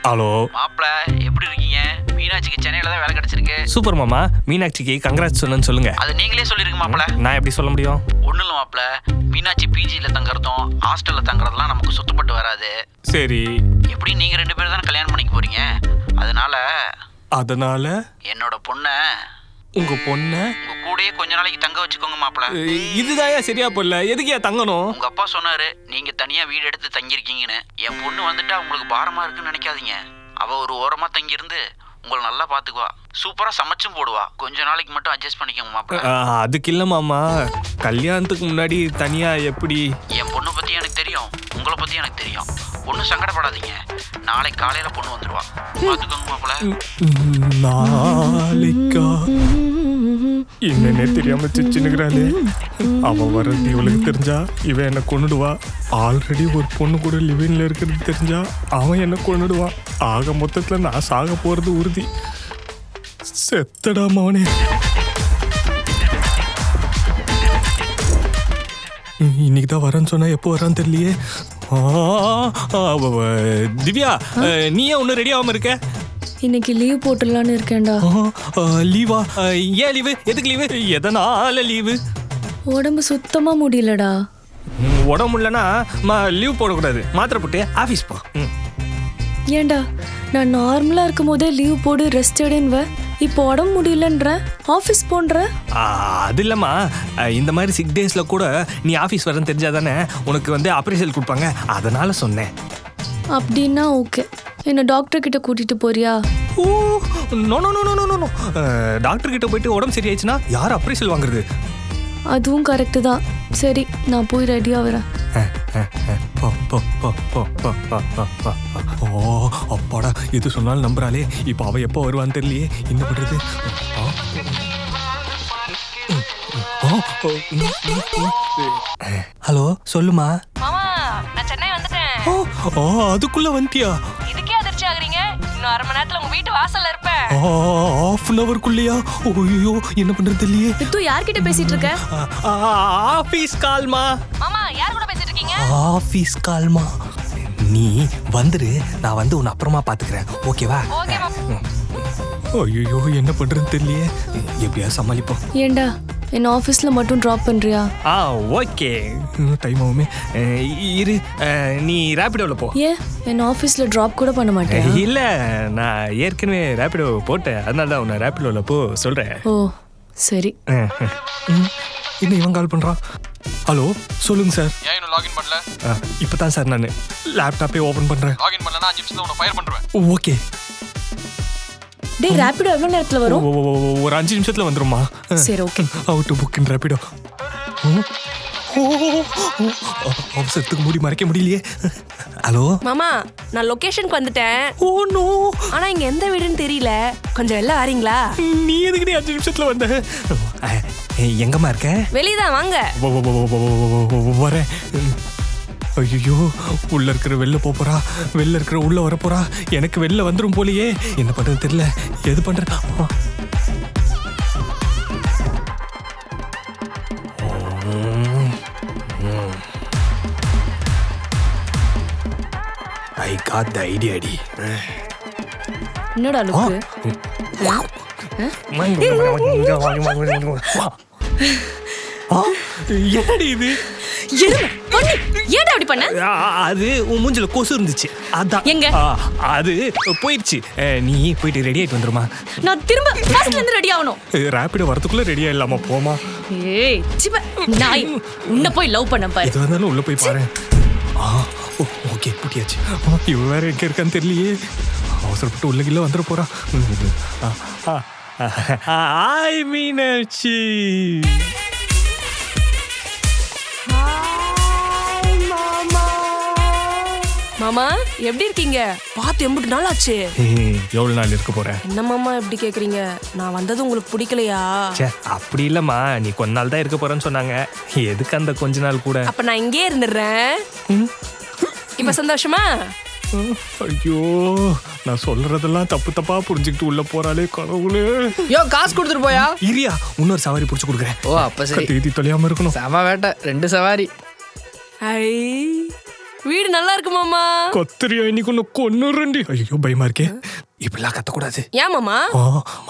Hello மாப்பிள்ள, எப்படி இருக்கீங்க? மீனாட்சிக்கு சென்னையில தான் வேலை கிடைச்சிருக்கு. சூப்பர் மாமா. மீனாட்சிக்கு கங்க்ராட்ஸ் சொன்னு சொல்லுங்க. அது நீங்களே சொல்லிருங்க மாப்பிள்ள. நான் எப்படி சொல்ல முடியும்? ஒன்றும் இல்லை மாப்பிள்ள, மீனாட்சி பிஜியில் தங்குறதும் ஹாஸ்டலில் தங்குறதுலாம் நமக்கு சுத்தப்பட்டு வராது. சரி. எப்படி நீங்கள் 2 பேரும் தானே கல்யாணம் பண்ணிக்க போறீங்க. அதனால என்னோட பொண்ணை உங்க பொண்ண உங்க கூடயே கொஞ்ச நாளைக்கு தங்க வச்சுக்கோங்க மாப்பிள்ள. இதுதாயா சரியா போடல. எதுக்கியா தங்கணும்? உங்க அப்பா சொன்னாரு நீங்க தனியா வீடு எடுத்து தங்கியிருக்கீங்கன்னு. என் பொண்ணு வந்துட்டா உங்களுக்கு பாரமா இருக்குன்னு நினைக்காதீங்க. அவ ஒரு ஓரமா தங்கியிருந்து உங்களை நல்லா பாத்துக்குவா. சூப்பரா சமைச்சும் போடுவா. கொஞ்ச நாளைக்கு மட்டும் அட்ஜஸ்ட் பண்ணிக்கோங்க மாப்பிள்ள. அதுக்கு இல்ல மாமா, கல்யாணத்துக்கு முன்னாடி தனியா எப்படி? என் பொண்ணை பத்தி எனக்கு தெரியும், உங்களை பத்தி எனக்கு தெரியும். ஒன்றும் சங்கடப்படாதீங்க. நாளைக்கு காலையில பொண்ணு வந்துடுவா. பாத்துக்கோங்க மாப்பிள்ள. நாளைக்கா? என்னன்னே தெரியாம சின்னுக்கிறாளே. அவ வர்றது இவளுக்கு தெரிஞ்சா இவன் என்ன கொன்னுடுவா. ஆல்ரெடி ஒரு பொண்ணு கூட லிவின்ல இருக்கிறது தெரிஞ்சா அவன் என்ன கொன்னுடுவான். ஆக மொத்தத்துல நான் சாக போறது உறுதி. செத்தடா மவனே. இன்னைக்கு தான் வரேன்னு சொன்னா எப்போ வரான்னு தெரியலையே. திவ்யா, நீ ஏன் ஒன்னும் ரெடி ஆகாம இருக்க? இன்னைக்கு லீவ் போட்டுடலான்னு இருக்கேன்டா. லீவா? ஏன் லீவு? எதுக்கு லீவு? எதனால லீவு? உடம்பு சுத்தமா முடியலடா. உடம்பு முடியலன்னா லீவ் போடக்கூடாது. மாத்திரை போட்டு ஆஃபீஸ் போ. ஏன்டா நான் நார்மலா இருக்கும் போதே லீவ் போடு ரெஸ்ட் எடுன்வ. இப்போ உடம்பு முடியலன்ற ஆஃபீஸ் போன்ற. அது இல்லம்மா, இந்த மாதிரி 6 டேஸ்ல கூட நீ ஆஃபீஸ் வரேன்னு தெரிஞ்சாதானே உனக்கு வந்து அப்ரைசல் கொடுப்பாங்க. அதனால சொன்னேன். அப்படின்னா ஓகே. என்ன டாக்டர் கிட்ட கூட்டிட்டு போறியா? Oh no no no no no no. Doctor கிட்ட போயிட்டு உடம்பு சரியாயிடுச்சுன்னா யார் அப்ரைசல் வாங்குறது? அதுவும் கரெக்டு தான். சரி, நான் போய் ரெடியா வரேன். ஓ அப்பாடா, எது சொன்னாலும் நம்புறாளே. இப்போ அவ எப்போ வருவான்னு தெரியலையே. என்ன பண்றது? ஹலோ, சொல்லுமா. மாமா, நான் சென்னை வந்துட்டேன். அதுக்குள்ள வந்துட்டியா? இதுக்கே அதிர்ச்சி ஆகுறீங்க? இன்னும் 1/2 மணி நேரத்துல உங்க வீட்டு வாசல்ல இருப்பேன். ½ an hourக்குள்ளயா? ஐயோ, என்ன பண்றது தெரியலையே. தூ யார்கிட்ட பேசிட்டு இருக்க? ஆபீஸ் கால்மா. மாமா, யார் கூட பேசிட்டு இருக்கீங்க? ஆபீஸ் கால்மா. நீ வந்துரு, நான் வந்து உன்னை அப்புறமா பாத்துக்கிறேன். ஓகேவா? ஓகே மாமா. ஐயோ, என்ன பண்றதுன்னு தெரியலையே. எப்படியா சமாளிப்போம். ஏண்டா என்ன ஆஃபீஸ்ல மட்டும் ட்ராப் பண்றியா? ஓகே. டைம் ஆகுமே. இரு, நீ ரேபிடோவில் போ. ஏன் என்ன ஆஃபீஸ்ல ட்ராப் கூட பண்ண மாட்டேன்? இல்ல, நான் ஏற்கனவே ரேபிடோ போட்டேன். அதனால தான் உன்னை ரேபிடோவில் போ சொல்றேன். ஓ சரி. இன்னும் இவன் கால் பண்றான். ஹலோ, சொல்லுங்க சார். ஏன் இன்னும் லாகின் பண்ணல? இப்பதான் சார் நான் லேப்டாப்பே ஓபன் பண்றேன். லாகின் பண்ணலனா 5 நிமிஷத்துல உன்னை ஃபயர் பண்ணுவேன். ஓகே. டேய், ரேபிடோ எவ்வளவு நேரத்துல வரும்? ஒரு 5 நிமிஷத்துல வந்துருமா? சரி, okay. Out book in Rapido. அவசரத்துக்கு மூடி மறைக்க முடியலையே. ஹலோ மாமா, நான் லொகேஷனுக்கு வந்துட்டேன். Oh no. ஆனா இங்க எந்த வீடுன்னு தெரியல. கொஞ்சம் வெளில வரீங்களா? நீ எதுக்கு 5 நிமிஷத்துல வந்த? எங்கம்மா இருக்க? வெளியே தான் வாங்க. வரேன். ஐயோ, உள்ள இருக்கிற வெளில போறா, வெளில இருக்கிற உள்ள வர போறா. எனக்கு வெளில வந்துரும் போலயே. என்ன பண்றது தெரியல. எது பண்ற? ஐ காட் தி ஐடியா டி. என்னடா லுக்கு? என்னடி இது? ஏன்டா அப்படி பண்ண? அது உன் மூஞ்சில கொசு இருந்துச்சு. அதான். எங்க? அது போயிடுச்சு. நீ போயிட்டு ரெடி ஆயிட்டு வந்துருமா. நான் திரும்ப ஃபர்ஸ்ட்ல இருந்து ரெடி ஆகணும். ரேபிடோ வரதுக்குள்ள ரெடியா இல்லாம போமா. ஏய் சிப்ப நாய், உன்னை போய் லவ் பண்ண பாரு. எது வந்தாலும் உள்ள போய் பாரு. ஓகே, புட்டியாச்சு. இவ வேற எங்க இருக்கான்னு தெரியலையே. அவசரப்பட்டு உள்ள கிள்ள வந்துட போறா. ஹாய் மீனாட்சி. மாமா, எப்படி இருக்கீங்க? பார்த்து எம்பிட்டு நாள் ஆச்சு. எவ்வளவு நாள் இருக்க போறேன்? என்ன மாமா எப்படி கேக்குறீங்க? நான் வந்தது உங்களுக்கு பிடிக்கலையா? அப்படி இல்லம்மா, நீ கொஞ்ச நாள் தான் இருக்க போறேன்னு சொன்னாங்க. எதுக்கு அந்த கொஞ்ச நாள் கூட? அப்ப நான் இங்கே இருந்துடுறேன். இப்ப சந்தோஷமா? ஐயோ, நான் சொல்றதெல்லாம் தப்பு தப்பா புரிஞ்சுக்கிட்டு உள்ள போறாளே கடவுளே. யோ, காசு கொடுத்துட்டு போயா? இரியா, இன்னொரு சவாரி புடிச்சு கொடுக்குறேன். ஓ அப்ப சரி. தேதி தொலையாம இருக்கணும். செம வேட்டை, 2 சவாரி. ஐ வீடு நல்லா இருக்கு மாமா. கொத்தரியா இன்னைக்கு ஒன்று கொன்னுறண்டி. ஐயோ பயமா இருக்கே. இப்படிலாம் கத்தக்கூடாது. ஏன் மாமா?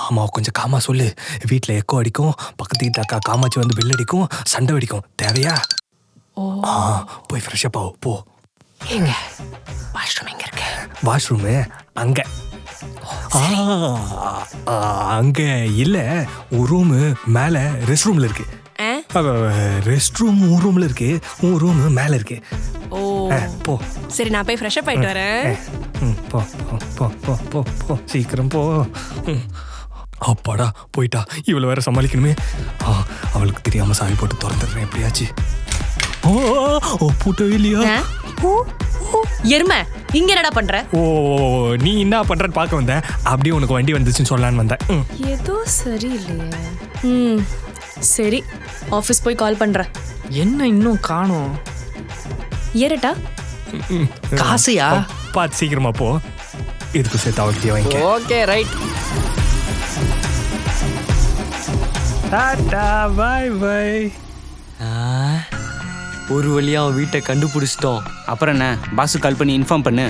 மாமா கொஞ்சம் காமா சொல்லு. வீட்டில் எக்கோ அடிக்கும், பக்கத்து வீட்டு அக்கா காமாச்சி வந்து பெல் அடிக்கும், சண்டை வெடிக்கும். தேவையா? போய் ஃப்ரெஷ்ஷப் ஆகும் போ. எங்க வாஷ்ரூம் எங்க இருக்கு? வாஷ்ரூமு அங்கே. அங்க இல்ல, ஒரு ரூமு மேல ரெஸ்ட் ரூம்ல இருக்கு. ரெஸ்ட் ரூம் ஒரு ரூம்ல இருக்கு, ஒரு ரூம் மேல இருக்கு. ஓ போ. சரி நான் போய் ஃப்ரெஷ் அப் ஆயிட்டு வரேன். போ போ போ போ போ சீக்கிரம் போ. அப்பாடா போயிட்டா. இவளை வேற சமாளிக்கணுமே. அவளுக்கு தெரியாம சாவி போட்டு திறந்துடுறேன் எப்படியாச்சு. ஓ பூட்டவே இல்லையா? எருமை இங்க என்னடா பண்ற? ஓ நீ என்ன பண்றன்னு பார்க்க வந்த. அப்படியே உனக்கு வண்டி வந்துச்சுன்னு சொல்லலான்னு வந்தேன். ஏதோ சரியில்லையே. சரி ஆஃபீஸ் போய் கால் பண்றேன். என்ன இன்னும் காணோம்? ஏறட்டா? காசையா? பார்த்து சீக்கிரமா போ. இதுக்கு சேர்த்து அவர்கிட்ட வாங்கிக்க. Okay right. Tata bye bye. ஒரு வழியா அவன் வீட்டை கண்டுபிடிச்சிட்டோம். அப்புறம் என்ன, பாஸுக்கு கால் பண்ணி இன்ஃபார்ம் பண்ணு.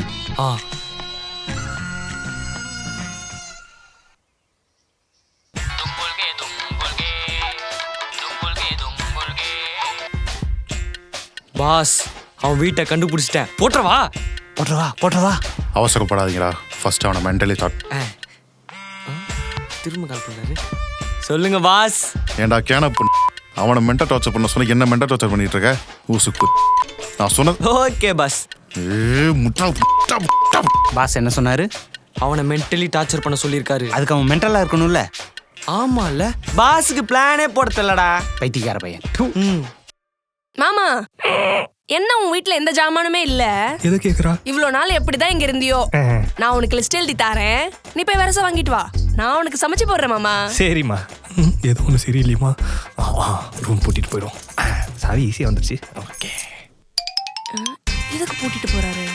பாஸ் அவன் வீட்டை கண்டுபிடிச்சிட்டேன். போட்டுறவா போட்டுறவா போட்டுறவா. அவசரப்படாதீங்களா, ஃபர்ஸ்ட் அவனை மென்டலி தாட். திரும்ப கால் பண்ணாரு. சொல்லுங்க பாஸ். ஏன்டா கேன அவனை மென்டல் டார்ச்சர் பண்ண சொன்ன, என்ன மென்டல் டார்ச்சர் பண்ணிட்டு இருக்க? ஊசுக்கு நான் சொன்னது. Okay pass. பாஸ் என்ன சொன்னாரு? அவனை மென்டலி டார்ச்சர் பண்ண சொல்லியிருக்காரு. அதுக்கு அவன் மென்டலா இருக்கணும்ல. ஆமால, பாஸுக்கு பிளானே போடத்தலடா. பைத்தியக்கார பையன். மாமா என்ன உன் வீட்ல எந்த ஜாமானுமே இல்ல? எதை கேக்குறா? இவ்வளவு நாள் எப்படிதான் இங்க இருந்தியோ? நான் உனக்கு லிஸ்ட் எழுதி தாரேன், நீ போய் வரச வாங்கிட்டு வா. நான் உனக்கு சமைச்சு போடுறேன் மாமா. சரிம்மா. ஏதோ ஒன்று சரியில்லையம்மா. ரூம் பூட்டிட்டு போயிடும். சாவி ஈஸியாக வந்துருச்சு. ஓகே. எதுக்கு பூட்டிட்டு போறாரு?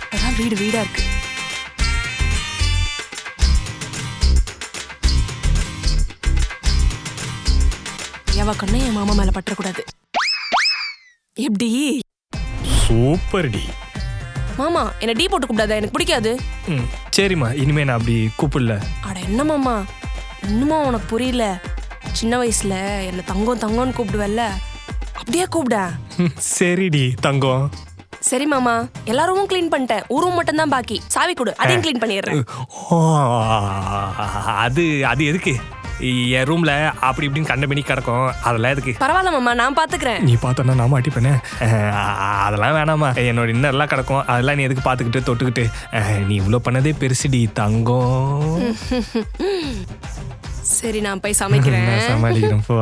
இப்பதான் வீடு வீடா இருக்கு. எவ கண்ணே என் மாமா மேல பற்றக்கூடாது. எப்படி? சூப்பர் டி. மாமா என்ன டீ போட்டு கூப்பிடாத, எனக்கு பிடிக்காது. சரிம்மா, இனிமே நான் அப்படி கூப்பிடல. அட என்ன மாமா, இன்னுமா உனக்கு புரியல? சின்ன வயசுல என்ன தங்கம் தங்கம்னு கூப்பிடுவல்ல, அப்படியே கூப்பிட. சரிடி தங்கம். சரி மாமா, எல்லா ரூமும் க்ளீன் பண்ணிட்டேன். ஒரு ரூம் மட்டும் தான் பாக்கி. சாவி கொடு, அதையும் க்ளீன் பண்ணிடுறேன். அது அது எதுக்கு? என் ரூம்ல அப்படி இப்படின்னு கண்டபடி கிடக்கும், அதெல்லாம் எதுக்கு? பரவாயில்ல மாமா, நான் பாத்துக்கிறேன். நீ பார்த்தோன்னா நான் மாட்டிப்பேனே. அதெல்லாம் வேணாமா. என்னோட இன்னர்லாம் கிடக்கும், அதெல்லாம் நீ எதுக்கு பார்த்துக்கிட்டு தொட்டுக்கிட்டு? நீ இவ்வளோ பண்ணதே பெருசுடி தங்கம். சரி நான் போய் சமைக்கிறேன். நான் சமாளிக்கிறேன் போ.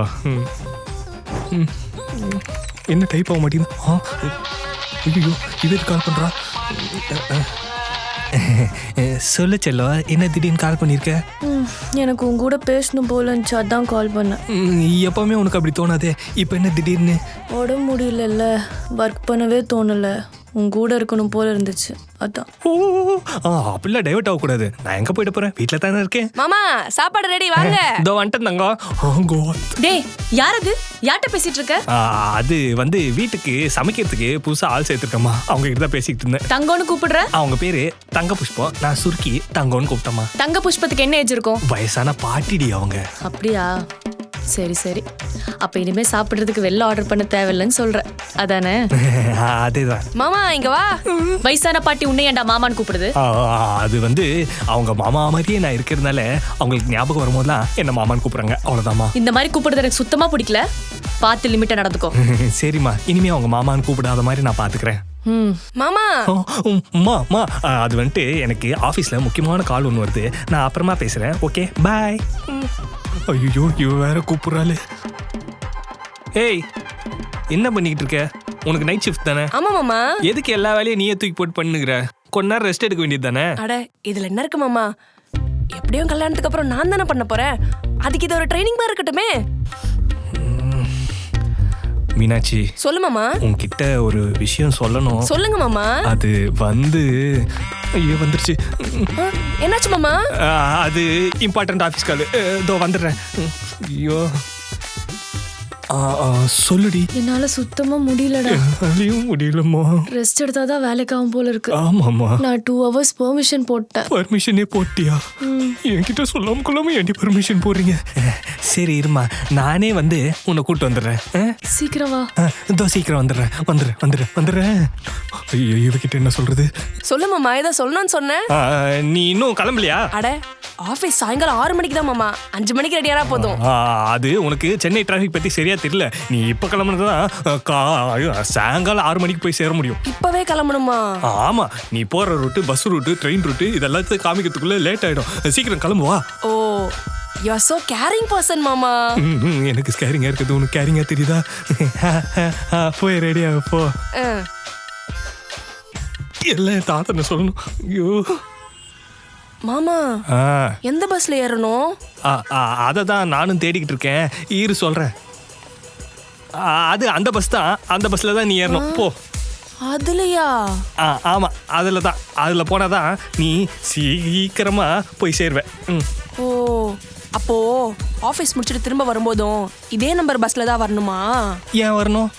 என்ன டைப் ஆக மாட்டேங்குது? ஐயோ இவருக்கு கால் பண்றா. சொல்ல செல்ல, என்ன திடீர்னு கால் பண்ணிருக்க? எனக்கு உன் கூட பேசணும் போல இருந்துச்சு, அதான் கால் பண்ணேன். எப்பவுமே உனக்கு அப்படி தோணாதே, இப்போ என்ன திடீர்னு? உடம்பு முடியல, ஒர்க் பண்ணவே தோணல, உன் கூட இருக்கணும் போல இருந்துச்சு, அதான். அப்படிலாம் டைவர்ட் ஆகக்கூடாது. நான் எங்க போயிட்டு போறேன்? வீட்டில் தானே இருக்கேன். மாமா சாப்பாடு ரெடி, வாங்க. இதோ வந்துட்டேன் தங்கம். டேய் யார் அது? யார்கிட்ட பேசிட்டு இருக்க? அது வந்து வீட்டுக்கு சமைக்கிறதுக்கு புதுசா ஆள் சேர்த்துருக்கம்மா, அவங்க கிட்ட தான் பேசிக்கிட்டு இருந்தேன். தங்கம்னு கூப்பிடுற? அவங்க பேரு தங்க புஷ்பம், நான் சுருக்கி தங்கம்னு கூப்பிட்டம்மா. தங்க புஷ்பத்துக்கு என்ன ஏஜ் இருக்கும்? வயசான பாட்டிடி அவங்க. அப்படியா? சரி சரி, அப்ப இனிமே சாப்பிடுறதுக்கு வெளில ஆர்டர் பண்ண தேவையில்லைன்னு சொல்ற, அதானே? அதேதான். மாமா இங்க வா. வயசான பாட்டி உன்னை ஏன்டா மாமான்னு கூப்பிடுது? அது வந்து அவங்க மாமா மாதிரியே நான் இருக்கிறதுனால அவங்களுக்கு ஞாபகம் வரும்போதுலாம் என்ன மாமான்னு கூப்பிடுறாங்க, அவ்வளவுதாம்மா. இந்த மாதிரி கூப்பிடுறது எனக்கு சுத்தமா பிடிக்கல, பார்த்து லிமிட்டா நடந்துக்கோ. சரிம்மா, இனிமே அவங்க மாமான்னு கூப்பிடாத மாதிரி நான் பாத்துக்கிறேன். மாமா அது வந்துட்டு எனக்கு ஆஃபீஸ்ல முக்கியமான கால் ஒன்று வருது, நான் அப்புறமா பேசுறேன். Okay bye. ஐயோ இவ வேற கூப்பிடுறாளே. ஏய் என்ன பண்ணிக்கிட்டு இருக்க? உனக்கு நைட் ஷிஃப்ட் தானே? ஆமா மாமா. எதுக்கு எல்லா வேலையும் நீயே தூக்கி போட்டு பண்ணுகிற? கொஞ்ச நேரம் ரெஸ்ட் எடுக்க வேண்டியது தானே? அட இதுல என்ன இருக்கு மாமா, எப்படியும் கல்யாணத்துக்கு அப்புறம் நான் தானே பண்ண போறேன், அதுக்கு இது ஒரு ட்ரைனிங் மாதிரி இருக்கட்டுமே. மீனாட்சி சொல்லு மாமா. உன்கிட்ட ஒரு விஷயம் சொல்லணும். சொல்லுங்க மாமா. அது வந்து ஐயோ வந்துருச்சு. என்னாச்சு மாமா? அது இம்பார்ட்டன்ட் ஆஃபீஸ் கால். இதோ வந்துடுறேன். ஐயோ சொல்லுடி. என்னால சுத்தமா முடியலடா. என்னாலையும் முடியலம்மா. ரெஸ்ட் எடுத்தாதான் வேலைக்காகும் போல இருக்கு. ஆமாம்மா. நான் 2 hours பெர்மிஷன் போட்டேன். பர்மிஷனே போட்டியா? என்கிட்ட சொல்லாம கொள்ளாம ஏன்டி பர்மிஷன் போடுறீங்க? சரி இருமா, நானே வந்து உன்னை கூட்டு வந்துடுறேன். சீக்கிரம் வா. இதோ சீக்கிரம் வந்துடுறேன். ஐயோ இவகிட்ட என்ன சொல்றது? சொல்லு மாமா, ஏதோ சொல்லணும்னு சொன்னேன். நீ இன்னும் கிளம்பலையா? அட ஆஃபீஸ் சாயங்காலம் 6 மணிக்கு தான் மாமா. 5 மணிக்கு ரெடியானா போதும். அது உனக்கு சென்னை டிராஃபிக் பத்தி சரியா தெரியல. நீ இப்ப கிளம்புனதான் சாயங்காலம் 6 மணிக்கு போய் சேர முடியும். இப்பவே கிளம்பணுமா? ஆமா, நீ போற route, bus route, train route இதெல்லாத்தையும் காமிக்கிறதுக்குள்ள லேட் ஆயிடும். சீக்கிரம் கிளம்புவா. Oh you are so caring person மாமா. எனக்கு கேரிங்கா இருக்குது, உனக்கு கேரிங்கா தெரியுதா? போய் ரெடியா போ. எல்லாம் தாத்தனை சொல்லணும். ஐயோ மாமா எந்த பஸ்ல ஏறணும்? அதை தான் நானும் தேடிக்கிட்டு இருக்கேன். இரு சொல்றேன். அது அந்த பஸ் தான். அந்த பஸ்ல தான் நீ ஏறணும். போ. அதுலயா? ஆமா, அதுல தான். அதுல போனாதான் நீ சீக்கிரமா போய் சேருவ. ஓ அப்போ ஆஃபீஸ் முடிச்சுட்டு திரும்ப வரும்போதும் இதே நம்பர் பஸ்ல தான் வரணுமா? ஏன் வரணும்?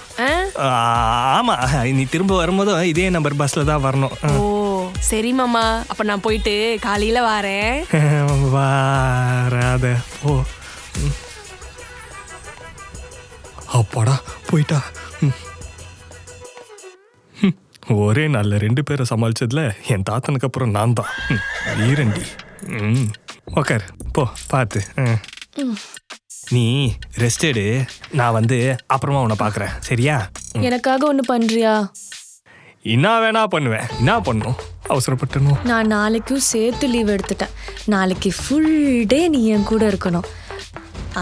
ஆமா, நீ திரும்ப வரும்போதும் இதே நம்பர் பஸ்ல தான் வரணும். ஓ சரி மாமா, அப்ப நான் போயிட்டு காலையில வரேன். வராத போ. அப்பாடா போயிட்டா. ஒரே நாள்ல 2 பேரை சமாளிச்சதுல என் தாத்தனுக்கு அப்புறம் நான் தான் வீரண்டி. உக்கார் போ, பார்த்து. நீ ரெஸ்ட் எடு, நான் வந்து அப்புறமா உன்னை பார்க்குறேன். சரியா? எனக்காக ஒன்று பண்றியா? என்ன வேணா பண்ணுவேன். என்ன பண்ணும் அவசரப்பட்டணும்? நான் நாளைக்கும் சேர்த்து லீவ் எடுத்துட்டேன். நாளைக்கு ஃபுல் டே நீ என் கூட இருக்கணும்.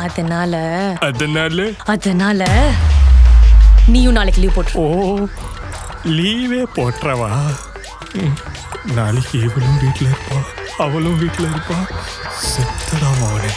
அதனால நீயும் நாளைக்கு லீவ் போட்டு. ஓ லீவே போட்டுறவா? நாளைக்கு இவளும் வீட்டில் இருப்பா, அவளும் வீட்டில் இருப்பா. செத்தடா மவனே.